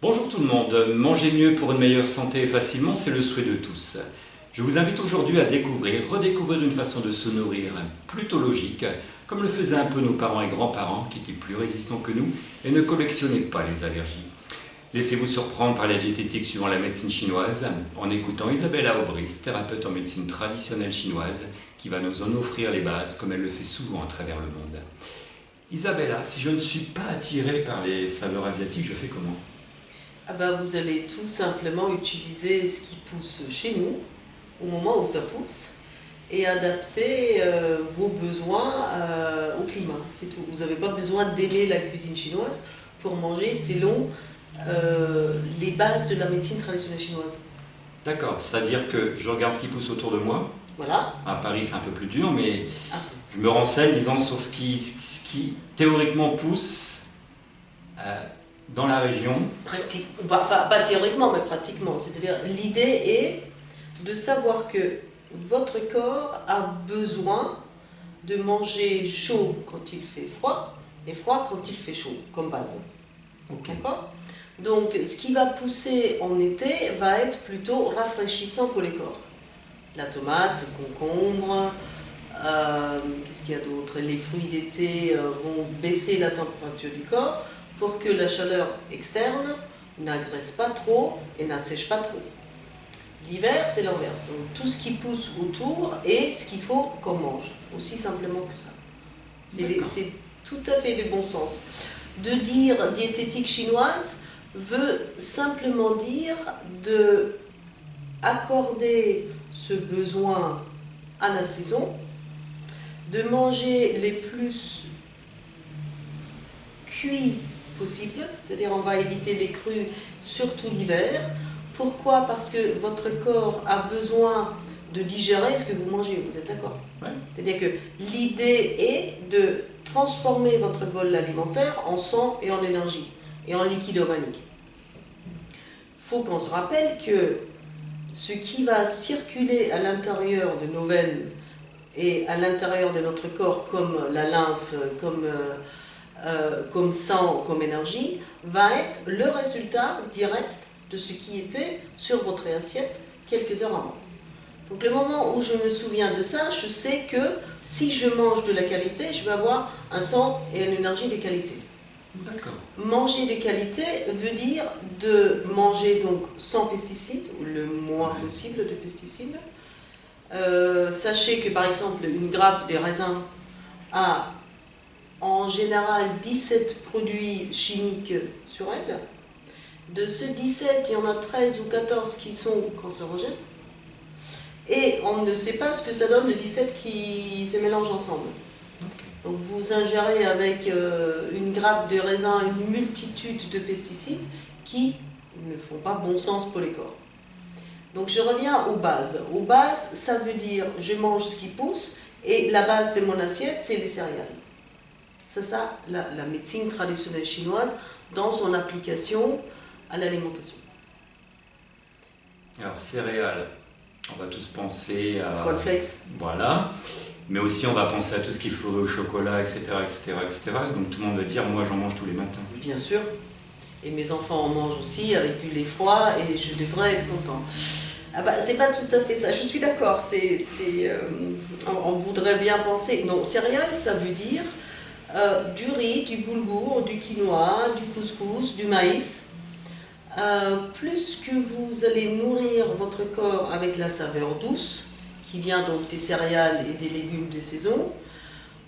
Bonjour tout le monde, manger mieux pour une meilleure santé facilement, c'est le souhait de tous. Je vous invite aujourd'hui à redécouvrir une façon de se nourrir plutôt logique, comme le faisaient un peu nos parents et grands-parents qui étaient plus résistants que nous et ne collectionnaient pas les allergies. Laissez-vous surprendre par la diététique suivant la médecine chinoise en écoutant Isabella Aubry, thérapeute en médecine traditionnelle chinoise, qui va nous en offrir les bases comme elle le fait souvent à travers le monde. Isabella, si je ne suis pas attiré par les saveurs asiatiques, je fais comment ? Vous allez tout simplement utiliser ce qui pousse chez nous, au moment où ça pousse, et adapter vos besoins au climat, c'est tout. Vous n'avez pas besoin d'aimer la cuisine chinoise pour manger selon les bases de la médecine traditionnelle chinoise. D'accord, c'est-à-dire que je regarde ce qui pousse autour de moi. Voilà. À Paris, c'est un peu plus dur, mais je me renseigne, disons, sur ce qui théoriquement pousse dans la région. Enfin, pas théoriquement, mais pratiquement. C'est-à-dire, l'idée est de savoir que votre corps a besoin de manger chaud quand il fait froid et froid quand il fait chaud, comme base. Okay. D'accord ? Donc, ce qui va pousser en été va être plutôt rafraîchissant pour les corps. La tomate, le concombre, qu'est-ce qu'il y a d'autre ? Les fruits d'été vont baisser la température du corps pour que la chaleur externe n'agresse pas trop et n'assèche pas trop. L'hiver, c'est l'inverse. Tout ce qui pousse autour est ce qu'il faut qu'on mange, aussi simplement que ça. C'est tout à fait de bon sens. De dire diététique chinoise veut simplement dire de accorder ce besoin à la saison, de manger les plus cuits possible, c'est-à-dire on va éviter les crus, surtout l'hiver. Pourquoi ? Parce que votre corps a besoin de digérer ce que vous mangez, vous êtes d'accord ? Ouais. C'est-à-dire que l'idée est de transformer votre bol alimentaire en sang et en énergie, et en liquide organique. Il faut qu'on se rappelle que ce qui va circuler à l'intérieur de nos veines et à l'intérieur de notre corps, comme la lymphe, comme sang, comme énergie, va être le résultat direct de ce qui était sur votre assiette quelques heures avant. Donc le moment où je me souviens de ça, je sais que si je mange de la qualité, je vais avoir un sang et une énergie de qualité. D'accord. Manger de qualité veut dire de manger donc sans pesticides, ou le moins possible de pesticides. Sachez que par exemple une grappe de raisin a en général 17 produits chimiques sur elle. De ce 17, il y en a 13 ou 14 qui sont cancérogènes. Et on ne sait pas ce que ça donne, le 17 qui se mélangent ensemble. Okay. Donc vous ingérez avec une grappe de raisin une multitude de pesticides qui ne font pas bon sens pour les corps. Donc je reviens aux bases. Aux bases, ça veut dire je mange ce qui pousse et la base de mon assiette, c'est les céréales. C'est ça, la médecine traditionnelle chinoise dans son application à l'alimentation. Alors, céréales, on va tous penser à... Cornflakes. Voilà. Mais aussi, on va penser à tout ce qu'il faut au chocolat, etc., etc., etc. Donc, tout le monde va dire, moi, j'en mange tous les matins. Bien sûr. Et mes enfants en mangent aussi avec du lait froid et je devrais être content. C'est pas tout à fait ça. Je suis d'accord. On voudrait bien penser... Non, céréales, ça veut dire... du riz, du boulgour, du quinoa, du couscous, du maïs. Plus que vous allez nourrir votre corps avec la saveur douce, qui vient donc des céréales et des légumes de saison,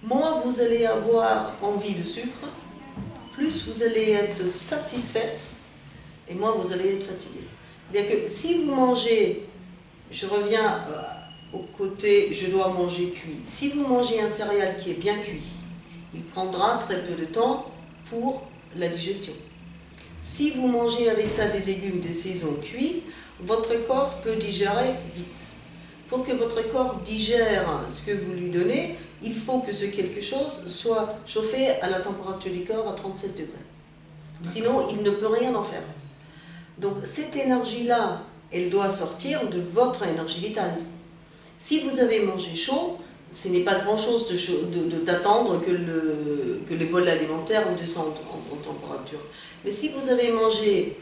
moins vous allez avoir envie de sucre, plus vous allez être satisfaite, et moins vous allez être fatigué. C'est-à-dire que si vous mangez, je reviens au côté je dois manger cuit, si vous mangez un céréale qui est bien cuit, il prendra très peu de temps pour la digestion. Si vous mangez avec ça des légumes de saison cuits, votre corps peut digérer vite. Pour que votre corps digère ce que vous lui donnez, il faut que ce quelque chose soit chauffé à la température du corps à 37 degrés. Sinon, il ne peut rien en faire. Donc cette énergie-là, elle doit sortir de votre énergie vitale. Si vous avez mangé chaud, ce n'est pas grand-chose d'attendre que le bol alimentaire descende en température. Mais si vous avez mangé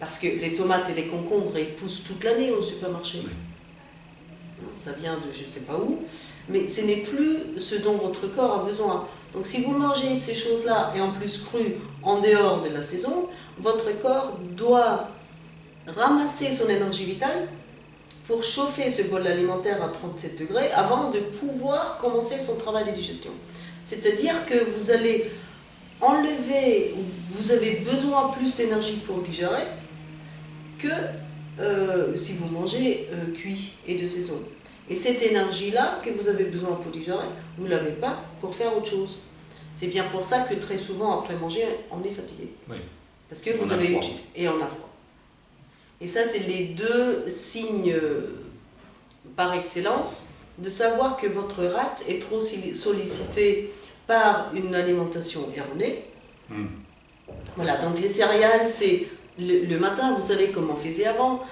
Parce que les tomates et les concombres, ils poussent toute l'année au supermarché. Oui. Ça vient de je ne sais pas où, mais ce n'est plus ce dont votre corps a besoin. Donc si vous mangez ces choses-là, et en plus crues, en dehors de la saison, votre corps doit ramasser son énergie vitale pour chauffer ce bol alimentaire à 37 degrés avant de pouvoir commencer son travail de digestion. C'est-à-dire que vous allez enlever, ou vous avez besoin plus d'énergie pour digérer que si vous mangez cuit et de saison. Et cette énergie-là que vous avez besoin pour digérer, vous ne l'avez pas pour faire autre chose. C'est bien pour ça que très souvent, après manger, on est fatigué. Oui. Parce que vous avez froid. Et on a froid. Et ça, c'est les deux signes par excellence de savoir que votre rate est trop sollicitée par une alimentation erronée. Voilà, donc les céréales, c'est le matin, vous savez comme on faisait avant.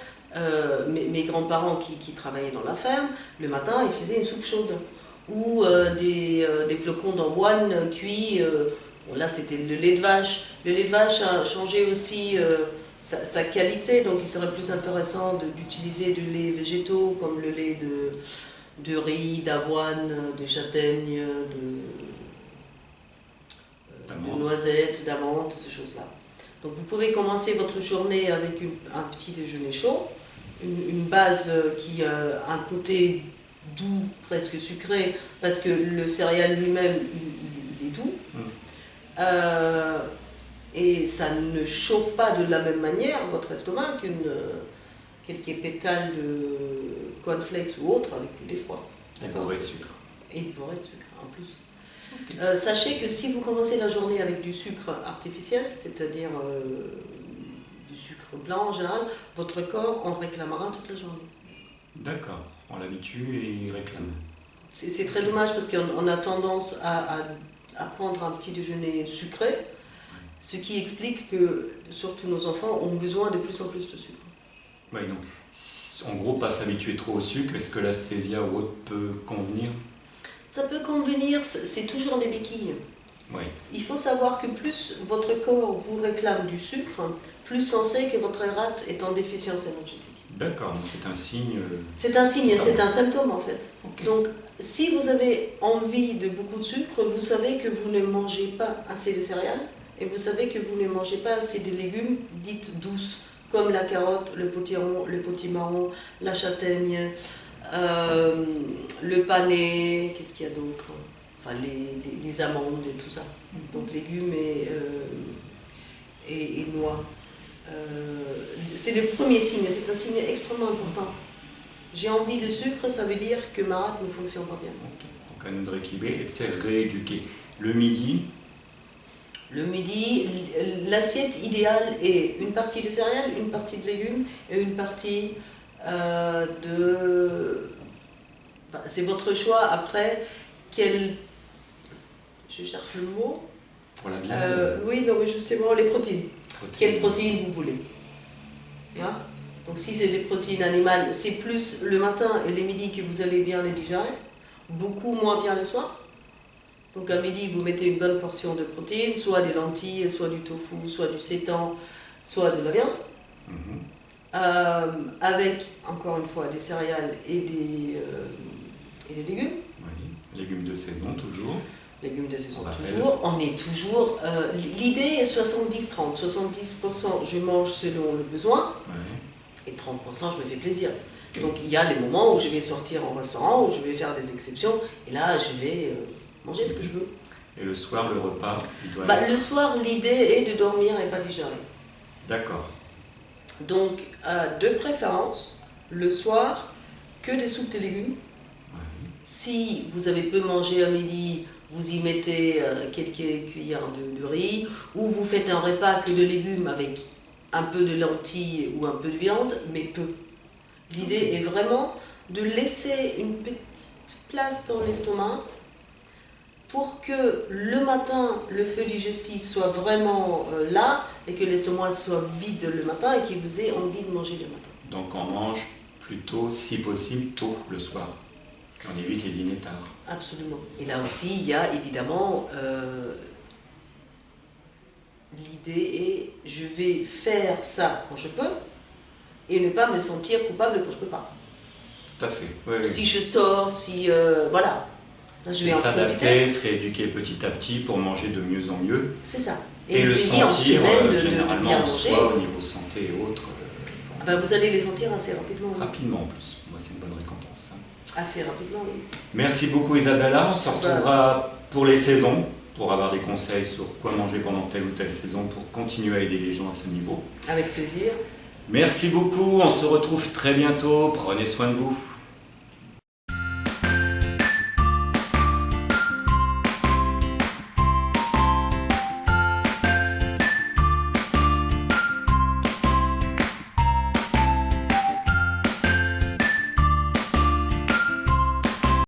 Mes grands-parents qui travaillaient dans la ferme, le matin, ils faisaient une soupe chaude. Ou des flocons d'avoine cuits. Bon, là, c'était le lait de vache. Le lait de vache a changé aussi sa qualité, donc il serait plus intéressant d'utiliser du lait végétaux comme le lait de riz, d'avoine, de châtaigne, de noisettes, d'amandes, ces choses-là. Donc vous pouvez commencer votre journée avec un petit déjeuner chaud, une base qui a un côté doux, presque sucré, parce que le céréal lui-même, il est doux. Et ça ne chauffe pas de la même manière votre estomac quelques pétales de cornflakes ou autre avec du lait froid. Et bourré de sucre. Et bourré de sucre en plus. Okay. Sachez que si vous commencez la journée avec du sucre artificiel, c'est-à-dire du sucre blanc en général, votre corps en réclamera toute la journée. D'accord, on l'habitue et il réclame. C'est très dommage parce qu'on a tendance à prendre un petit déjeuner sucré, ce qui explique que surtout nos enfants ont besoin de plus en plus de sucre. Oui, donc en gros, pas s'habituer trop au sucre, est-ce que la stevia ou autre peut convenir? Ça peut convenir, c'est toujours des béquilles. Oui. Il faut savoir que plus votre corps vous réclame du sucre, plus on sait que votre rate est en déficience énergétique. D'accord, c'est un signe. C'est un signe, c'est un symptôme en fait. Okay. Donc, si vous avez envie de beaucoup de sucre, vous savez que vous ne mangez pas assez de céréales et vous savez que vous ne mangez pas assez de légumes dites douces, comme la carotte, le potiron, le potimarron, la châtaigne, le panais, qu'est-ce qu'il y a d'autre? Enfin, les amandes et tout ça. Donc, légumes et noix. C'est le premier signe, c'est un signe extrêmement important. J'ai envie de sucre, ça veut dire que ma rate ne fonctionne pas bien. Okay. Donc à nous de rééquilibrer et de se rééduquer. Le midi, l'assiette idéale est une partie de céréales, une partie de légumes et une partie de... Enfin, c'est votre choix après quel... Je cherche le mot. Pour la viande oui, non, mais justement, les protéines. Quelles protéines vous voulez, hein? Donc si c'est des protéines animales, c'est plus le matin et les midis que vous allez bien les digérer, beaucoup moins bien le soir. Donc à midi, vous mettez une bonne portion de protéines, soit des lentilles, soit du tofu, soit du seitan, soit de la viande. Avec, encore une fois, des céréales et des légumes. Oui, légumes de saison toujours. Légumes de saison toujours, on est toujours... l'idée est 70-30. 70% je mange selon le besoin, et 30% je me fais plaisir. Okay. Donc il y a des moments où je vais sortir en restaurant, où je vais faire des exceptions, et là je vais manger ce que je veux. Et le soir, le repas, il doit Le soir, l'idée est de dormir et pas digérer. D'accord. Donc, de préférence, le soir, que des soupes de légumes. Si vous avez peu mangé à midi, vous y mettez quelques cuillères de riz, ou vous faites un repas que de légumes avec un peu de lentilles ou un peu de viande, mais peu. L'idée est vraiment de laisser une petite place dans l'estomac pour que le matin, le feu digestif soit vraiment là et que l'estomac soit vide le matin et que vous ayez envie de manger le matin. Donc on mange plutôt, si possible, tôt le soir. On évite les dîners tard. Absolument. Et là aussi, il y a évidemment l'idée est, je vais faire ça quand je peux, et ne pas me sentir coupable quand je peux pas. Tout à fait. Oui, oui. Si je sors, si... voilà. Là, je vais en S'adapter, profiter. se rééduquer petit à petit pour manger de mieux en mieux. C'est ça. Et le essayer en sentir semaine de généralement bien en manger. soi, au niveau santé et autres. Ah ben, vous allez les sentir assez rapidement. Oui. Rapidement en plus. Moi, c'est une bonne récompense. Assez rapidement, oui. Merci beaucoup Isabella. On se retrouvera pour les saisons, pour avoir des conseils sur quoi manger pendant telle ou telle saison, pour continuer à aider les gens à ce niveau. Avec plaisir. Merci beaucoup. On se retrouve très bientôt. Prenez soin de vous.